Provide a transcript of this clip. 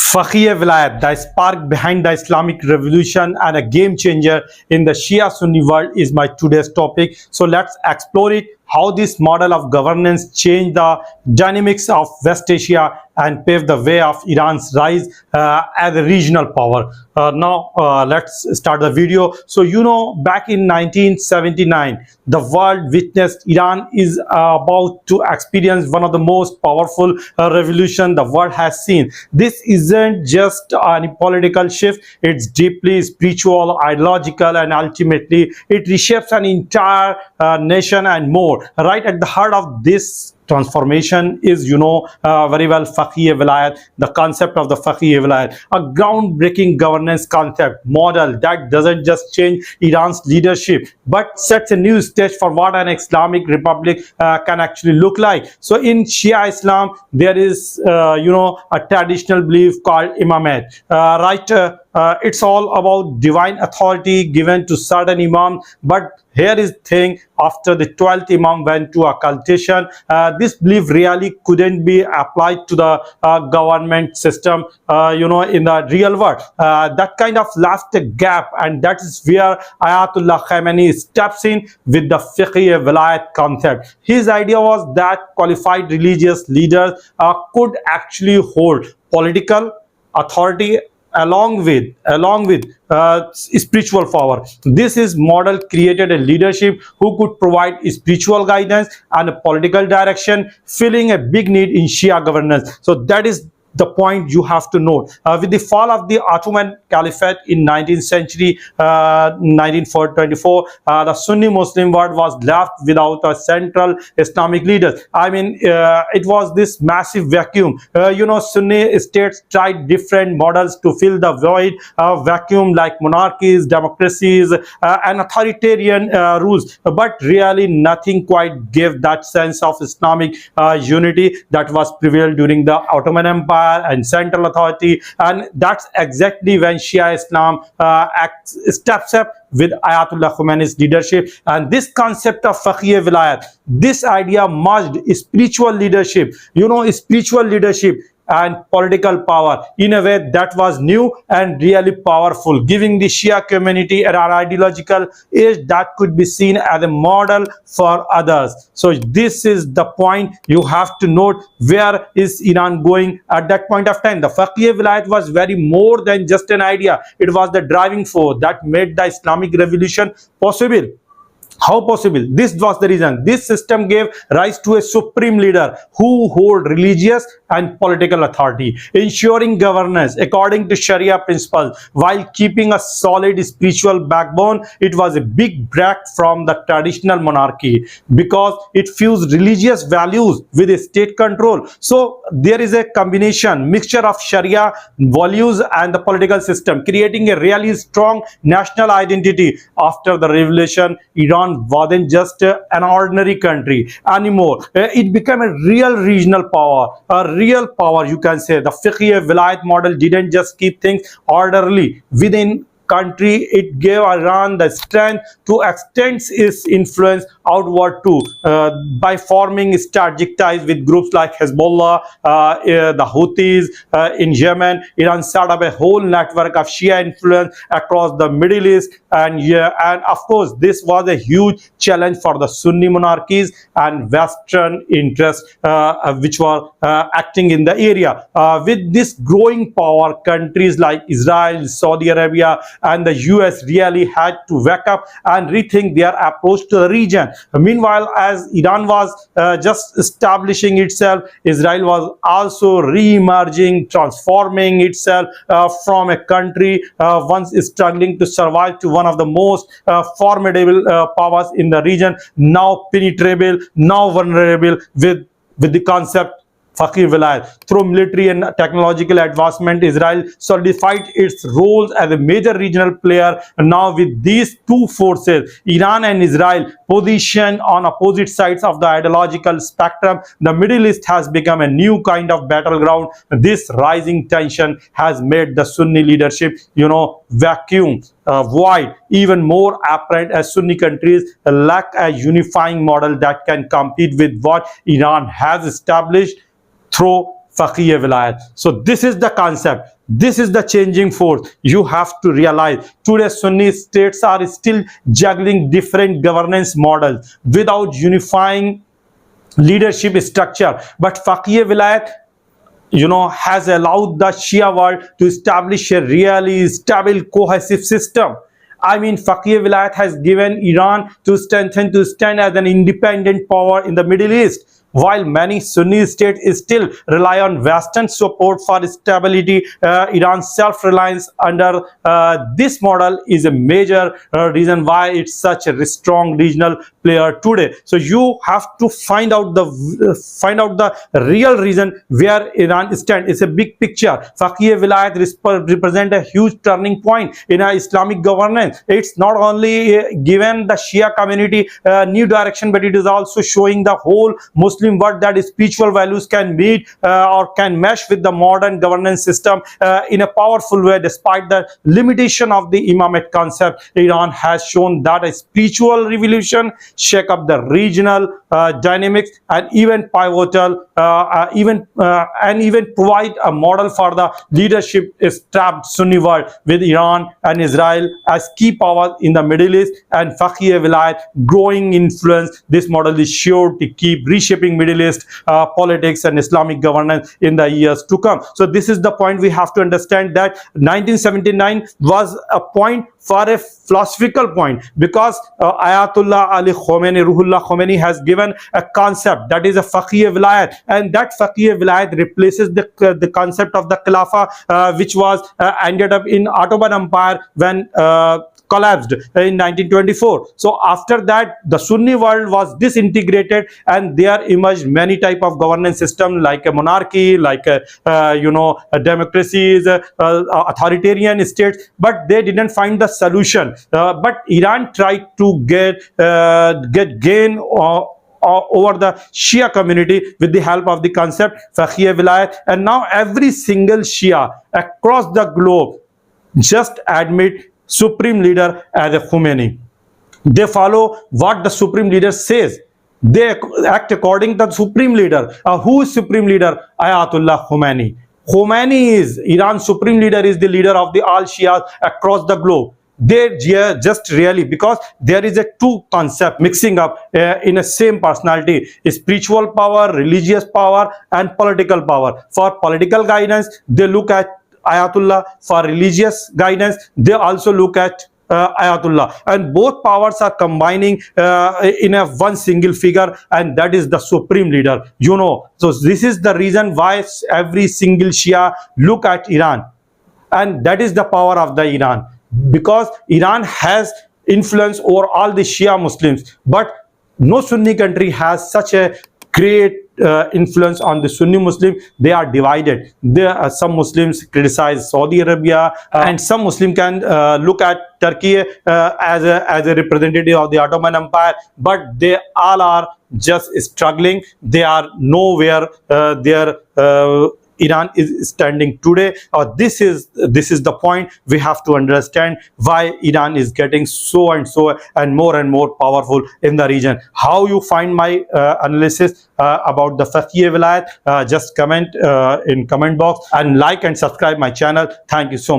Faqih-e-Wilayat, the spark behind the Islamic Revolution and a game changer in the Shia Sunni world is my today's topic. So let's explore it, how this model of governance changed the dynamics of West Asia and paved the way of Iran's rise as a regional power. Now let's start the video. So back in 1979, the world witnessed Iran is about to experience one of the most powerful revolution the world has seen. This isn't just a political shift, it's deeply spiritual, ideological, and ultimately it reshapes an entire nation and more. Right at the heart of this transformation is, very well, Faqih-e-Wilayat, the concept of the Faqih-e-Wilayat, a groundbreaking governance concept model that doesn't just change Iran's leadership but sets a new stage for what an Islamic republic can actually look like. So in Shia Islam, there is, a traditional belief called Imamat, it's all about divine authority given to certain imam. But here is the thing: after the 12th imam went to occultation, this belief really couldn't be applied to the government system, in the real world. That kind of left a gap, and that is where Ayatollah Khomeini steps in with the Faqih-e-Wilayat concept. His idea was that qualified religious leaders could actually hold political authority along with spiritual power. This is model created a leadership who could provide spiritual guidance and a political direction, filling a big need in Shia governance. So that is the point you have to note. With the fall of the Ottoman Caliphate in 19th century, 1924, the Sunni Muslim world was left without a central Islamic leader. It was this massive vacuum. Sunni states tried different models to fill the void vacuum, like monarchies, democracies, and authoritarian rules. But really, nothing quite gave that sense of Islamic unity that was prevailed during the Ottoman Empire and central authority. And that's exactly when Shia Islam steps up with Ayatollah Khomeini's leadership. And this concept of Faqih-e-Wilayat, this idea merged spiritual leadership, spiritual leadership and political power in a way that was new and really powerful, giving the Shia community an ideological age that could be seen as a model for others. So this is the point you have to note. Where is Iran going at that point of time? The Faqih-e-Wilayat was very more than just an idea. It was the driving force that made the Islamic Revolution possible. How possible? This was the reason. This system gave rise to a supreme leader who hold religious and political authority, ensuring governance according to Sharia principles while keeping a solid spiritual backbone. It was a big break from the traditional monarchy because it fused religious values with state control. So there is a combination, mixture of Sharia values and the political system, creating a really strong national identity. After the revolution, Iran wasn't just an ordinary country anymore. It became a real regional power, a real power, you can say. The Faqih-e-Wilayat model didn't just keep things orderly within country, it gave Iran the strength to extend its influence outward too, by forming strategic ties with groups like Hezbollah, the Houthis in Yemen. Iran set up a whole network of Shia influence across the Middle East, and of course this was a huge challenge for the Sunni monarchies and Western interests which were acting in the area. With this growing power, countries like Israel, Saudi Arabia, and the US really had to wake up and rethink their approach to the region. Meanwhile, as Iran was just establishing itself, Israel was also re-emerging, transforming itself from a country once struggling to survive to one of the most formidable powers in the region, now penetrable, now vulnerable with the concept Faqih-e-Wilayat. Through military and technological advancement, Israel solidified its role as a major regional player. Now with these two forces, Iran and Israel, positioned on opposite sides of the ideological spectrum, the Middle East has become a new kind of battleground. This rising tension has made the Sunni leadership, vacuum void even more apparent, as Sunni countries lack a unifying model that can compete with what Iran has established through Faqih-e-Wilayat. So this is the concept. This is the changing force. You have to realize today Sunni states are still juggling different governance models without unifying leadership structure. But Faqih-e-Wilayat, has allowed the Shia world to establish a really stable, cohesive system. I mean, Faqih-e-Wilayat has given Iran to stand as an independent power in the Middle East. While many Sunni states still rely on Western support for stability, Iran's self-reliance under this model is a major reason why it's such a strong regional player today. So you have to find out the real reason where Iran stands. It's a big picture. Faqih-e-Wilayat represent a huge turning point in our Islamic governance. It's not only given the Shia community new direction, but it is also showing the whole Muslim world that spiritual values can meet or can mesh with the modern governance system in a powerful way. Despite the limitation of the Imamat concept, Iran has shown that a spiritual revolution shake up the regional dynamics and even pivotal even provide a model for the leadership strapped Sunni world, with Iran and Israel as key powers in the Middle East and Faqih-e-Wilayat growing influence. This model is sure to keep reshaping Middle East politics and Islamic governance in the years to come. So this is the point we have to understand, that 1979 was a point for a philosophical point, because Ayatollah Ruhollah Khomeini has given a concept that is a Faqih-e-Wilayat, and that Faqih-e-Wilayat replaces the concept of the Khilafah, which was ended up in Ottoman Empire when collapsed in 1924. So after that, the Sunni world was disintegrated, and there emerged many type of governance system like a monarchy, like a democracies, authoritarian states, but they didn't find the solution. But Iran tried to get gain over the Shia community with the help of the concept Faqih-e-Wilayat, and now every single Shia across the globe just admit supreme leader as a Khomeini. They follow what the supreme leader says. They act according to the supreme leader. Who is supreme leader? Ayatollah Khomeini. Khomeini is Iran's supreme leader, is the leader of the all Shias across the globe. They just really, because there is a two concept mixing up in a same personality: spiritual power, religious power, and political power. For political guidance, they look at Ayatollah. For religious guidance, they also look at Ayatollah, and both powers are combining in a one single figure, and that is the supreme leader. So this is the reason why every single Shia look at Iran, and that is the power of the Iran, because Iran has influence over all the Shia Muslims, but no Sunni country has such a great influence on the Sunni Muslim. They are divided. Some Muslims criticize Saudi Arabia, and some Muslim can look at Turkey as a representative of the Ottoman Empire, but they all are just struggling. They are nowhere Iran is standing today. This is the point we have to understand, why Iran is getting so and more powerful in the region. How you find my analysis about the Faqih-e-Wilayat? Just comment in comment box, and like and subscribe my channel. Thank you so much.